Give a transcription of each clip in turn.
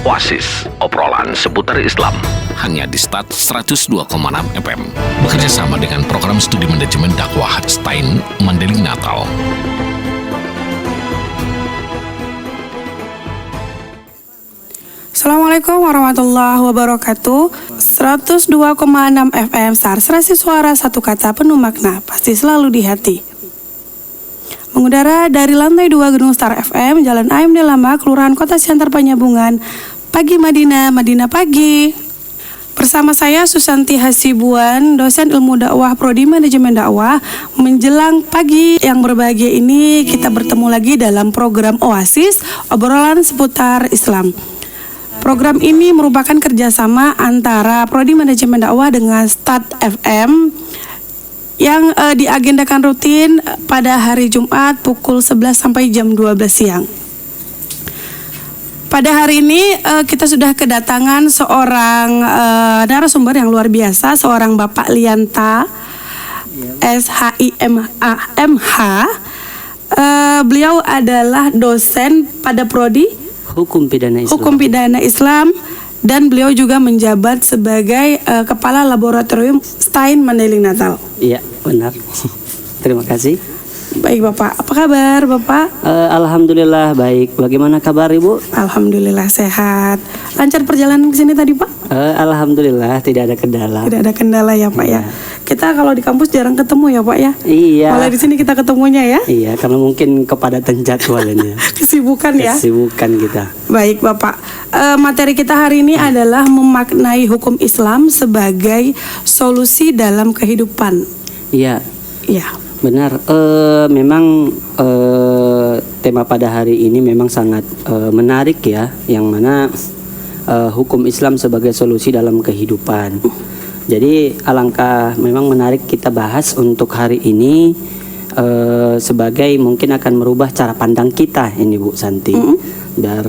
Oasis, obrolan seputar Islam. Hanya di Start 102,6 FM. Bekerja sama dengan program studi manajemen dakwah STAIN Mandailing Natal. Assalamualaikum warahmatullahi wabarakatuh. 102,6 FM SAR, serasi suara satu kata penuh makna, pasti selalu di hati. Mengudara dari lantai 2 Gedung Star FM, Jalan AMD Lama, Kelurahan Kota Siantar Penyambungan. Pagi Madinah, Madinah pagi. Bersama saya Susanti Hasibuan, dosen ilmu dakwah Prodi Manajemen Dakwah. Menjelang pagi yang berbahagia ini, kita bertemu lagi dalam program Oasis, obrolan seputar Islam. Program ini merupakan kerjasama antara Prodi Manajemen Dakwah dengan Start FM yang diagendakan rutin pada hari Jumat pukul 11 sampai jam 12 siang. Pada hari ini kita sudah kedatangan seorang narasumber yang luar biasa, seorang Bapak Lianta SHIMH. Beliau adalah dosen pada Prodi Hukum Pidana Islam dan beliau juga menjabat sebagai Kepala Laboratorium STAIN Mandailing Natal. Iya, benar. Terima kasih. Baik Bapak, apa kabar Bapak? Alhamdulillah baik. Bagaimana kabar Ibu? Alhamdulillah sehat. Lancar perjalanan ke sini tadi Pak? Alhamdulillah tidak ada kendala. Tidak ada kendala ya Pak ya. Kita kalau di kampus jarang ketemu ya Pak ya. Iya. Mulai di sini kita ketemunya ya. Iya, karena mungkin kepadatan jadwalnya. Kesibukan ya. Kesibukan kita. Baik Bapak. Materi kita hari ini adalah memaknai hukum Islam sebagai solusi dalam kehidupan. Iya. Iya. Benar. Memang tema pada hari ini memang sangat menarik ya, yang mana hukum Islam sebagai solusi dalam kehidupan. Jadi alangkah memang menarik kita bahas untuk hari ini sebagai mungkin akan merubah cara pandang kita ini Bu Santi. Dan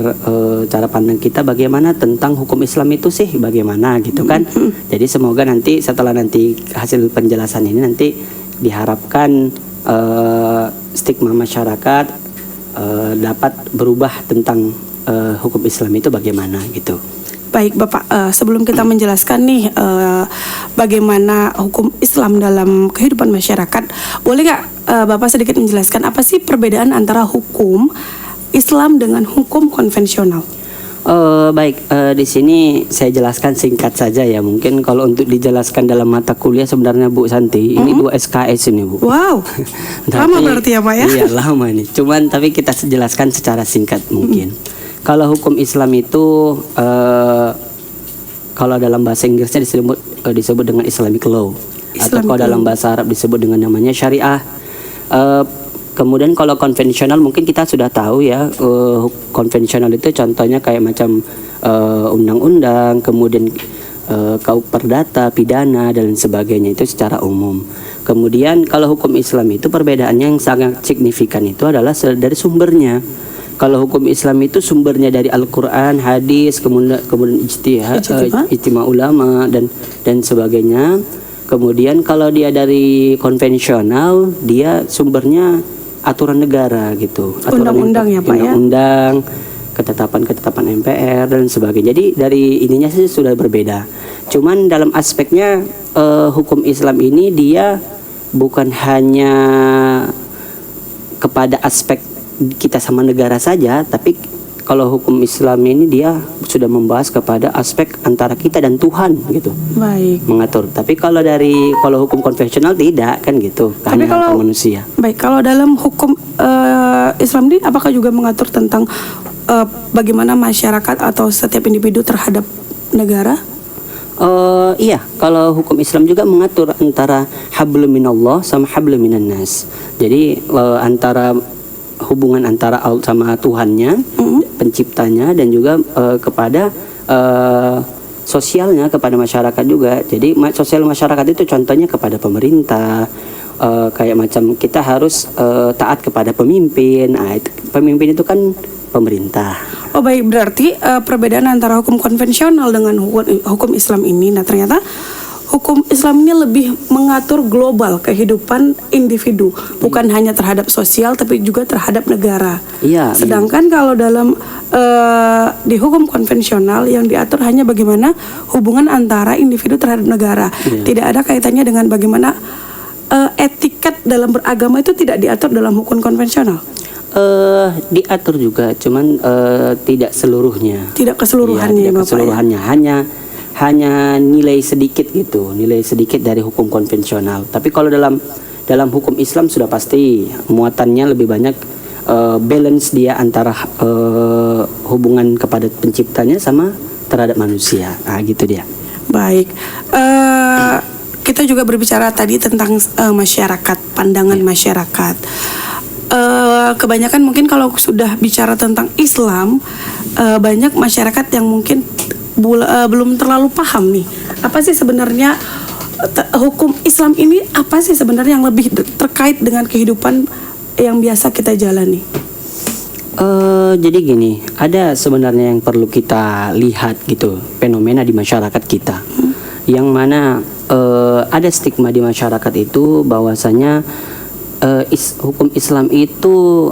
cara pandang kita bagaimana tentang hukum Islam itu sih bagaimana gitu kan. Jadi semoga nanti setelah nanti hasil penjelasan ini nanti diharapkan stigma masyarakat dapat berubah tentang hukum Islam itu bagaimana gitu. Baik Bapak, sebelum kita menjelaskan nih bagaimana hukum Islam dalam kehidupan masyarakat, boleh nggak Bapak sedikit menjelaskan apa sih perbedaan antara hukum Islam dengan hukum konvensional? Baik, di sini saya jelaskan singkat saja ya. Mungkin kalau untuk dijelaskan dalam mata kuliah sebenarnya Bu Santi, ini 2 SKS ini Bu. Wow, lama berarti ya Pak ya? Iya lama nih. Cuman tapi kita jelaskan secara singkat mungkin. Kalau hukum Islam itu kalau dalam bahasa Inggrisnya disebut dengan Islamic law, atau kalau dalam bahasa Arab disebut dengan namanya syariah. Kemudian kalau konvensional mungkin kita sudah tahu ya, konvensional itu contohnya kayak macam undang-undang, kemudian KUH perdata, pidana dan sebagainya, itu secara umum. Kemudian kalau hukum Islam itu perbedaannya yang sangat signifikan itu adalah dari sumbernya. Kalau hukum Islam itu sumbernya dari Al-Quran, hadis, kemudian ijtima ulama dan sebagainya. Kemudian kalau dia dari konvensional, dia sumbernya aturan negara gitu, undang-undang ya Pak ya, undang-undang, ketetapan MPR dan sebagainya. Jadi dari ininya sih sudah berbeda. Cuman dalam aspeknya hukum Islam ini dia bukan hanya kepada aspek kita sama negara saja, tapi kalau hukum Islam ini dia sudah membahas kepada aspek antara kita dan Tuhan gitu. Baik. Mengatur. Tapi kalau hukum konvensional tidak kan gitu. Tapi kalau manusia. Baik, kalau dalam hukum Islam ini apakah juga mengatur tentang bagaimana masyarakat atau setiap individu terhadap negara? Iya, kalau hukum Islam juga mengatur antara hablum minallah sama hablum minan nas. Jadi antara hubungan antara Allah sama Tuhannya, penciptanya, dan juga kepada sosialnya, kepada masyarakat juga. Jadi sosial masyarakat itu contohnya kepada pemerintah, kayak macam kita harus taat kepada pemimpin. Pemimpin itu kan pemerintah. Oh baik, berarti perbedaan antara hukum konvensional dengan hukum Islam ini, nah ternyata hukum Islam ini lebih mengatur global kehidupan individu, bukan hanya terhadap sosial tapi juga terhadap negara. Iya. Sedangkan kalau dalam di hukum konvensional yang diatur hanya bagaimana hubungan antara individu terhadap negara. Tidak ada kaitannya dengan bagaimana etiket dalam beragama, itu tidak diatur dalam hukum konvensional. Diatur juga, cuman tidak seluruhnya. Tidak keseluruhannya, tidak Bapak, keseluruhannya, hanya nilai sedikit gitu, nilai sedikit dari hukum konvensional. Tapi kalau dalam hukum Islam sudah pasti muatannya lebih banyak, balance dia antara hubungan kepada penciptanya sama terhadap manusia. Gitu dia. Baik. Kita juga berbicara tadi tentang masyarakat, pandangan masyarakat. Kebanyakan mungkin kalau sudah bicara tentang Islam, banyak masyarakat yang mungkin belum terlalu paham nih, apa sih sebenarnya hukum Islam ini, apa sih sebenarnya yang lebih terkait dengan kehidupan yang biasa kita jalani. Jadi gini, ada sebenarnya yang perlu kita lihat gitu, fenomena di masyarakat kita, yang mana ada stigma di masyarakat itu bahwasanya hukum Islam itu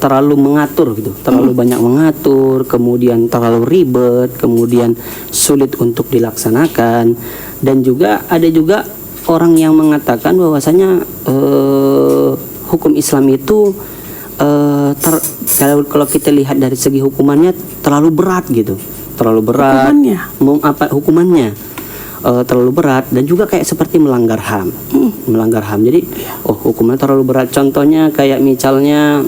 terlalu mengatur gitu, terlalu banyak mengatur, kemudian terlalu ribet, kemudian sulit untuk dilaksanakan, dan juga ada juga orang yang mengatakan bahwasanya hukum Islam itu kalau kita lihat dari segi hukumannya terlalu berat gitu, terlalu berat. Hukumannya terlalu berat, dan juga kayak seperti melanggar HAM. Melanggar HAM. Jadi hukuman terlalu berat. Contohnya kayak misalnya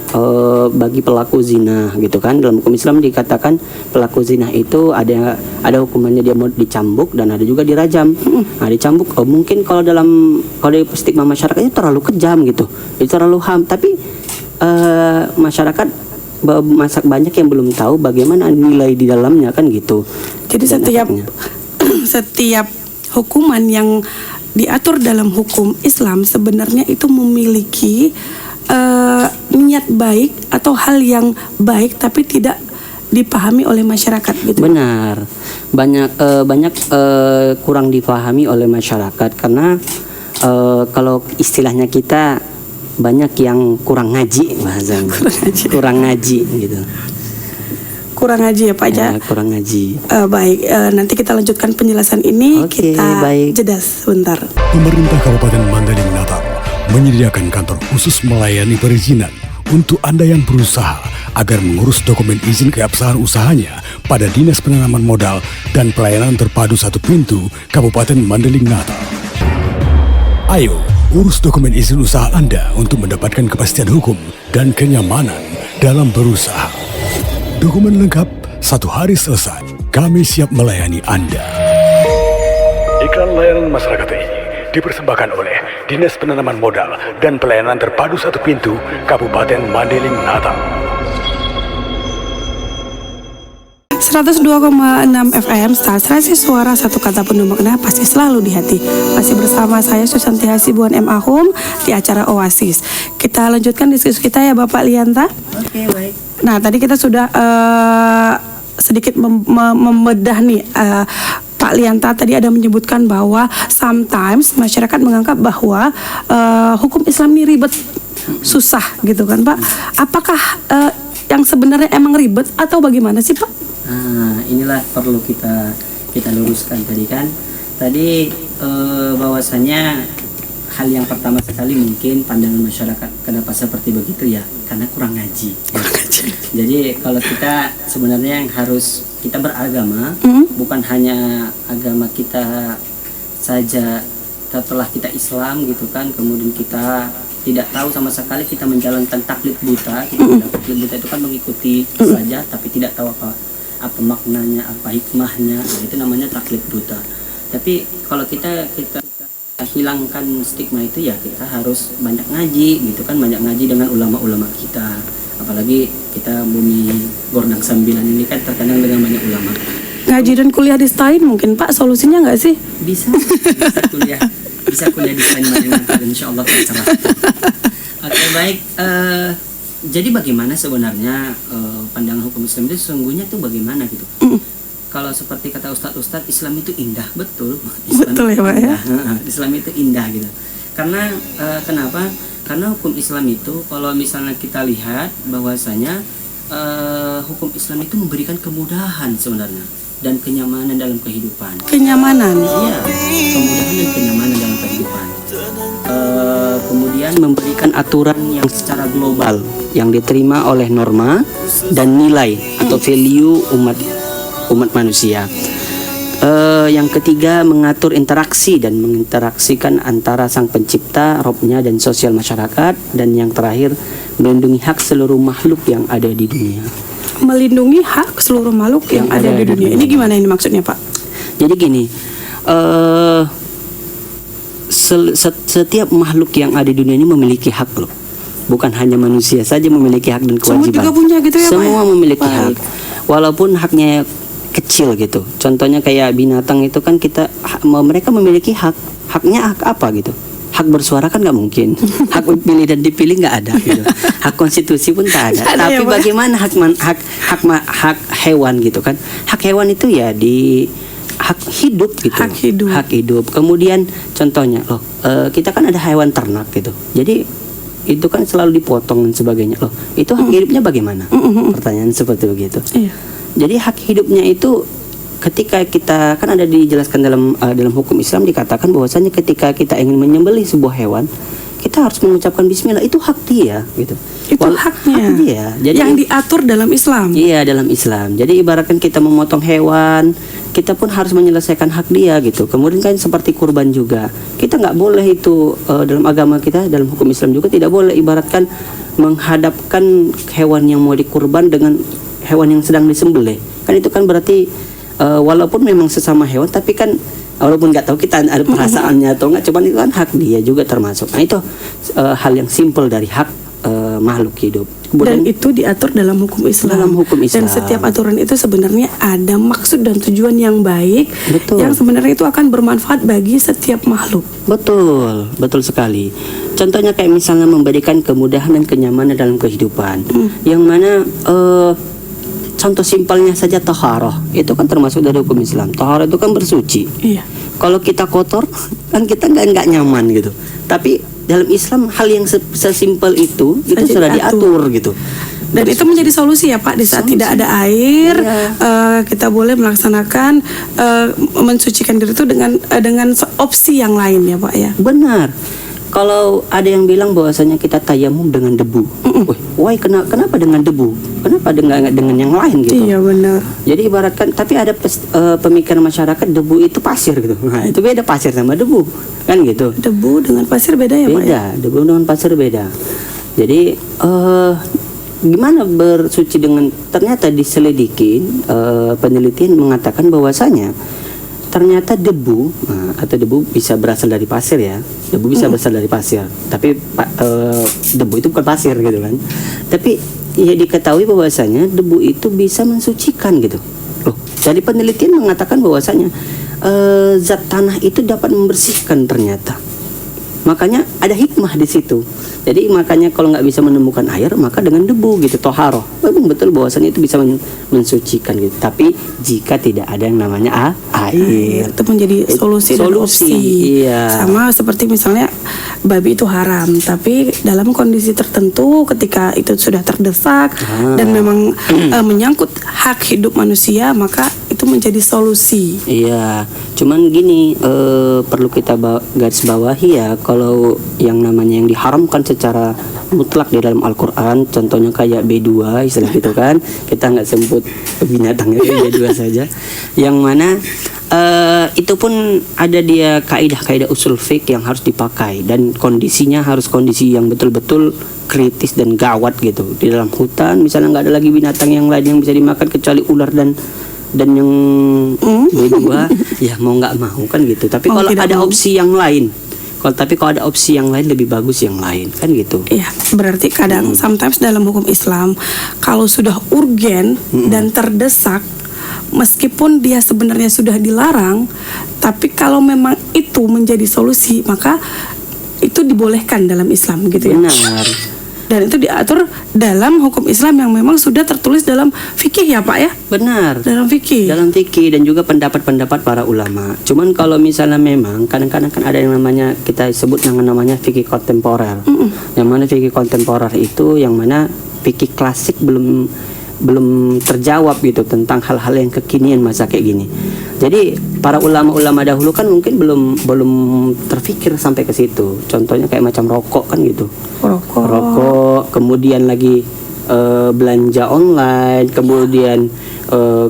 bagi pelaku zina gitu kan. Dalam hukum Islam dikatakan pelaku zina itu ada hukumannya, dia mau dicambuk dan ada juga dirajam. Nah, dicambuk mungkin kalau dari stigma masyarakat itu terlalu kejam gitu. Itu terlalu HAM, tapi masyarakat banyak yang belum tahu bagaimana nilai di dalamnya kan gitu. Jadi setiap hukuman yang diatur dalam hukum Islam sebenarnya itu memiliki niat baik atau hal yang baik, tapi tidak dipahami oleh masyarakat gitu. Benar, banyak kurang dipahami oleh masyarakat karena kalau istilahnya kita banyak yang kurang ngaji bahasanya, kurang ngaji gitu. Kurang ngaji ya Pak Ja? Kurang ngaji. Baik, nanti kita lanjutkan penjelasan ini. Oke, kita baik. jeda sebentar. Pemerintah Kabupaten Mandailing Natal menyediakan kantor khusus melayani perizinan untuk Anda yang berusaha agar mengurus dokumen izin keabsahan usahanya pada Dinas Penanaman Modal dan Pelayanan Terpadu Satu Pintu Kabupaten Mandailing Natal. Ayo, urus dokumen izin usaha Anda untuk mendapatkan kepastian hukum dan kenyamanan dalam berusaha. Dokumen lengkap, 1 hari selesai. Kami siap melayani Anda. Iklan layanan masyarakat ini dipersembahkan oleh Dinas Penanaman Modal dan Pelayanan Terpadu Satu Pintu Kabupaten Mandailing Natal. 102,6 FM Stasiun Suara, satu kata penuh makna, pasti selalu di hati. Masih bersama saya Susanti Hasibuan M.A. Hum di acara Oasis. Kita lanjutkan diskusi kita ya Bapak Lianta. Oke, baik. Nah, tadi kita sudah sedikit membedah nih. Pak Lianta tadi ada menyebutkan bahwa sometimes masyarakat menganggap bahwa hukum Islam ini ribet, susah gitu kan Pak. Apakah yang sebenarnya emang ribet atau bagaimana sih Pak? Nah, inilah perlu kita luruskan tadi kan. Tadi bahwasanya hal yang pertama sekali mungkin pandangan masyarakat kenapa seperti begitu ya, karena kurang ngaji. Jadi kalau kita sebenarnya yang harus kita beragama, bukan hanya agama kita saja setelah kita Islam gitu kan, kemudian kita tidak tahu sama sekali, kita menjalankan taklid buta. Taklid buta itu kan mengikuti saja tapi tidak tahu apa maknanya, apa hikmahnya. Nah, itu namanya taklid buta. Tapi kalau kita hilangkan stigma itu ya, kita harus banyak ngaji gitu kan, banyak ngaji dengan ulama-ulama kita. Apalagi kita bumi Gondang 9 ini kan terkenal dengan banyak ulama. Ngaji dan kuliah di STAIN mungkin Pak solusinya nggak sih? Bisa kuliah di STAIN nanti insyaallah tercerah. Oke, baik. Jadi bagaimana sebenarnya pandangan hukum Islam itu sesungguhnya itu bagaimana gitu? kalau seperti kata Ustadz Islam itu indah, betul. Betul ya, Pak ya. Islam itu indah gitu. Karena kenapa? Karena hukum Islam itu kalau misalnya kita lihat bahwasanya hukum Islam itu memberikan kemudahan sebenarnya dan kenyamanan dalam kehidupan. Kenyamanan. Iya, kemudahan dan kenyamanan dalam kehidupan. Kemudian memberikan aturan yang secara global yang diterima oleh norma dan nilai atau value umat manusia. Yang ketiga, mengatur interaksi dan menginteraksikan antara sang pencipta, Robnya, dan sosial masyarakat. Dan yang terakhir, melindungi hak seluruh makhluk yang ada di dunia. Melindungi hak seluruh makhluk yang ada di dunia. Ini gimana ini maksudnya, Pak? Jadi gini, setiap makhluk yang ada di dunia ini memiliki hak loh. Bukan hanya manusia saja memiliki hak dan kewajiban. Semua juga punya gitu ya, Pak? Semua memiliki hak. Walaupun haknya kecil gitu. Contohnya kayak binatang itu kan mereka memiliki hak. Haknya hak apa gitu? Hak bersuara kan nggak mungkin. Hak pilih dan dipilih nggak ada gitu. Hak konstitusi pun tak ada. Tapi ya, bagaimana hak hewan gitu kan? Hak hewan itu ya di hak hidup gitu. Hak hidup. Kemudian contohnya loh, kita kan ada hewan ternak gitu. Jadi itu kan selalu dipotong dan sebagainya loh. Itu hak hidupnya bagaimana? Pertanyaan seperti begitu. Iya. Jadi hak hidupnya itu ketika kita kan ada dijelaskan dalam hukum Islam dikatakan bahwasanya ketika kita ingin menyembelih sebuah hewan, kita harus mengucapkan bismillah, itu hak dia gitu. Itu haknya. Hak dia. Jadi yang diatur dalam Islam. Iya, dalam Islam. Jadi ibaratkan kita memotong hewan, kita pun harus menyelesaikan hak dia gitu. Kemudian kan seperti kurban juga. Kita nggak boleh itu dalam agama kita, dalam hukum Islam juga tidak boleh ibaratkan menghadapkan hewan yang mau dikurban dengan hewan yang sedang disembelih. Kan itu kan berarti walaupun memang sesama hewan, tapi kan walaupun nggak tahu kita ada perasaannya atau nggak, cuman itu kan hak dia juga termasuk. Nah itu hal yang simpel dari hak makhluk hidup. Kemudian, dan itu diatur dalam hukum Islam. Dalam hukum Islam. Dan setiap aturan itu sebenarnya ada maksud dan tujuan yang baik. Betul. Yang sebenarnya itu akan bermanfaat bagi setiap makhluk. Betul, betul sekali. Contohnya kayak misalnya memberikan kemudahan dan kenyamanan dalam kehidupan. Yang mana contoh simpelnya saja taharah, itu kan termasuk dari hukum Islam. Taharah itu kan bersuci. Iya. Kalau kita kotor, kan kita nggak nyaman gitu. Tapi dalam Islam hal yang sesimpel itu sudah diatur gitu. Dan itu menjadi solusi ya Pak, di saat tidak ada air, kita boleh melaksanakan mensucikan diri itu dengan opsi yang lain ya Pak ya. Benar. Kalau ada yang bilang bahwasanya kita tayamum dengan debu, why kenapa dengan debu? Kenapa dengan yang lain gitu? Iya benar. Jadi ibaratkan, tapi ada pemikiran masyarakat debu itu pasir gitu. Nah, itu beda pasir sama debu, kan gitu. Debu dengan pasir beda ya Pak? Beda, debu dengan pasir beda. Jadi gimana bersuci dengan, ternyata diselidikin, penelitian mengatakan bahwasanya ternyata debu atau debu bisa berasal dari pasir ya. Debu bisa berasal dari pasir. Tapi debu itu bukan pasir gitu kan. Tapi ya diketahui bahwasanya debu itu bisa mensucikan gitu. Loh, dari penelitian mengatakan bahwasanya zat tanah itu dapat membersihkan ternyata. Makanya ada hikmah di situ. Jadi makanya kalau nggak bisa menemukan air, maka dengan debu gitu, toharoh. Memang betul bahwasannya itu bisa mensucikan gitu. Tapi jika tidak ada yang namanya air, itu menjadi solusi dan opsi. Iya. Sama seperti misalnya babi itu haram, tapi dalam kondisi tertentu ketika itu sudah terdesak dan memang menyangkut hak hidup manusia, maka itu menjadi solusi. Iya. Cuman gini, perlu kita garis bawahi ya, kalau yang namanya yang diharamkan secara mutlak di dalam Al-Quran, contohnya kayak B2 istilah gitu kan, kita nggak sebut binatangnya B2 saja, yang mana itu pun ada dia kaidah-kaidah usul fiqh yang harus dipakai, dan kondisinya harus kondisi yang betul-betul kritis dan gawat gitu. Di dalam hutan misalnya nggak ada lagi binatang yang lain yang bisa dimakan kecuali ular dan yang B2 ya mau nggak mau kan gitu. Tapi kalau ada opsi yang lain, kalau ada opsi yang lain lebih bagus yang lain kan gitu. Iya, berarti kadang sometimes dalam hukum Islam kalau sudah urgen dan terdesak, meskipun dia sebenarnya sudah dilarang, tapi kalau memang itu menjadi solusi, maka itu dibolehkan dalam Islam gitu ya. Benar. Dan itu diatur dalam hukum Islam yang memang sudah tertulis dalam fikih ya Pak ya? Benar. Dalam fikih. Dalam fikih dan juga pendapat-pendapat para ulama. Cuman kalau misalnya memang kadang-kadang kan ada yang namanya kita sebut yang namanya fikih kontemporer. Yang mana fikih kontemporer itu yang mana fikih klasik belum terjawab gitu tentang hal-hal yang kekinian masa kayak gini. Jadi para ulama-ulama dahulu kan mungkin belum terfikir sampai ke situ. Contohnya kayak macam rokok kan gitu. Rokok, kemudian lagi belanja online, kemudian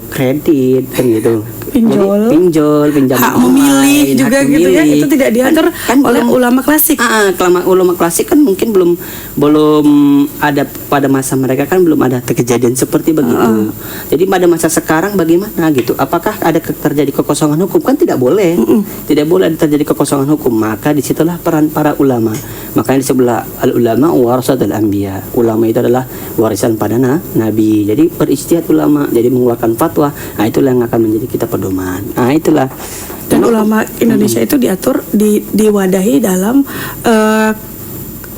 kredit kan gitu. Pinjol, pinjam hak memilih online, juga hak gitu ya. memilih. Itu tidak diatur oleh ulama klasik. Ulama klasik kan mungkin belum ada pada masa mereka kan belum ada kejadian seperti begitu. Jadi pada masa sekarang bagaimana gitu? Apakah ada terjadi kekosongan hukum? Kan tidak boleh. Tidak boleh ada terjadi kekosongan hukum. Maka disitulah peran para ulama. Makanya disebutlah al ulama warasatul anbiya. Ulama itu adalah warisan pada nabi. Jadi berijtihad ulama, jadi mengeluarkan fatwa. Nah, itulah yang akan menjadi kita pedoman. Nah, itulah. Dan ulama Indonesia itu diatur diwadahi dalam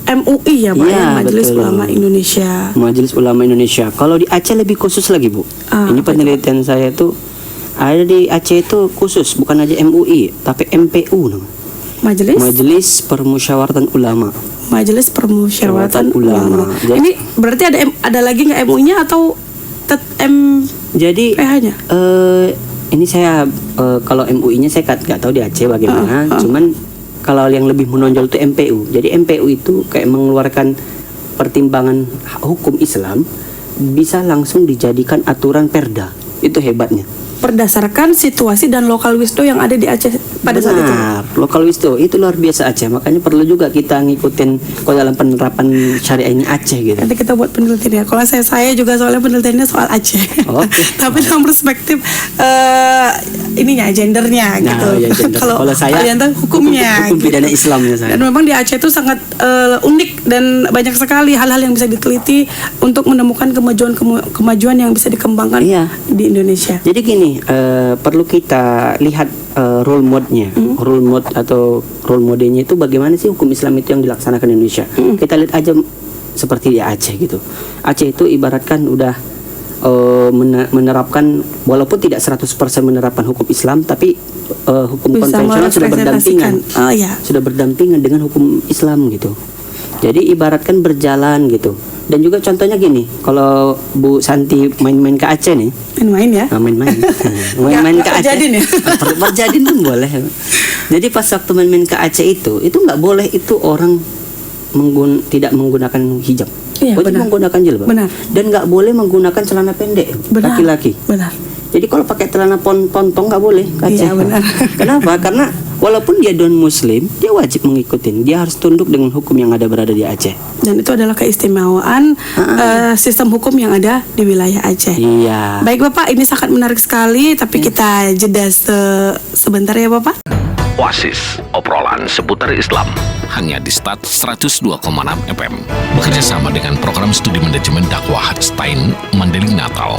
MUI ya Pak, ya, Majelis betul. Ulama Indonesia. Majelis Ulama Indonesia. Kalau di Aceh lebih khusus lagi Bu. Ini penelitian saya tuh ada di Aceh itu khusus, bukan aja MUI, tapi MPU namanya. Majelis Permusyawaratan Ulama. Majelis Permusyawaratan Ulama. Jadi, ini berarti ada lagi nggak MUI-nya atau jadi PH-nya? Ini saya kalau MUI-nya saya nggak tahu di Aceh bagaimana. Cuman kalau yang lebih menonjol itu MPU. Jadi MPU itu kayak mengeluarkan pertimbangan hukum Islam bisa langsung dijadikan aturan perda. Itu hebatnya. Berdasarkan situasi dan lokal wisdo yang ada di Aceh pada saat itu. Benar, lokal wisdo itu luar biasa Aceh. Makanya perlu juga kita ngikutin kalau dalam penerapan syariah ini Aceh gitu. Nanti kita buat penelitian ya. Kalau saya juga soalnya penelitiannya soal Aceh. Tapi dalam perspektif ininya gendernya gitu. Ya, gender. Kalau saya kalian tahu hukumnya. Hukum pidana Islamnya saya. Dan memang di Aceh itu sangat unik dan banyak sekali hal-hal yang bisa diteliti untuk menemukan kemajuan yang bisa dikembangkan di Indonesia. Jadi gini, perlu kita lihat role mode-nya, role mode atau role modenya itu bagaimana sih hukum Islam itu yang dilaksanakan di Indonesia. Kita lihat aja seperti di Aceh gitu. Aceh itu ibaratkan udah menerapkan walaupun tidak 100% menerapkan hukum Islam, tapi hukum konvensional sudah berdampingan. Sudah berdampingan dengan hukum Islam gitu. Jadi ibaratkan berjalan gitu. Dan juga contohnya gini, kalau Bu Santi main-main ke Aceh nih, main-main ya? Main-main ke Aceh. Berjadin pun boleh. Jadi pas waktu main-main ke Aceh itu nggak boleh itu orang tidak menggunakan hijab. Wajib menggunakan jilbab. Dan nggak boleh menggunakan celana pendek laki-laki. Jadi kalau pakai celana pontong nggak boleh ke Aceh. Kenapa? Karena walaupun dia non muslim, dia wajib mengikuti. Dia harus tunduk dengan hukum yang berada di Aceh. Dan itu adalah keistimewaan sistem hukum yang ada di wilayah Aceh. Iya. Baik Bapak, ini sangat menarik sekali. Tapi kita jeda sebentar ya Bapak. Oasis, obrolan seputar Islam. Hanya di Stat 102,6 FM. Bekerjasama dengan program studi manajemen dakwah Stein Mandailing Natal.